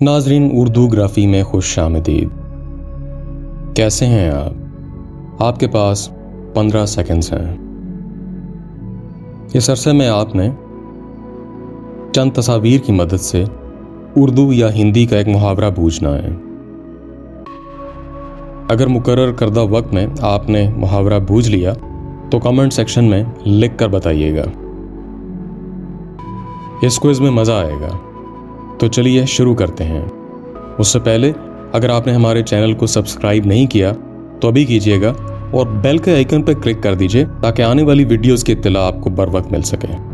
नाजरीन, उर्दू ग्राफी में खुश आमदीद। कैसे हैं आप? आपके पास 15 सेकंड्स हैं। इस अरसे में आपने चंद तस्वीर की मदद से उर्दू या हिंदी का एक मुहावरा बूझना है। अगर मुकर्रर करदा वक्त में आपने मुहावरा बूझ लिया तो कमेंट सेक्शन में लिख कर बताइएगा। इस क्विज में मज़ा आएगा, तो चलिए शुरू करते हैं। उससे पहले अगर आपने हमारे चैनल को सब्सक्राइब नहीं किया तो अभी कीजिएगा और बेल के आइकन पर क्लिक कर दीजिए ताकि आने वाली वीडियोस की इत्तला आपको बर वक्त मिल सके।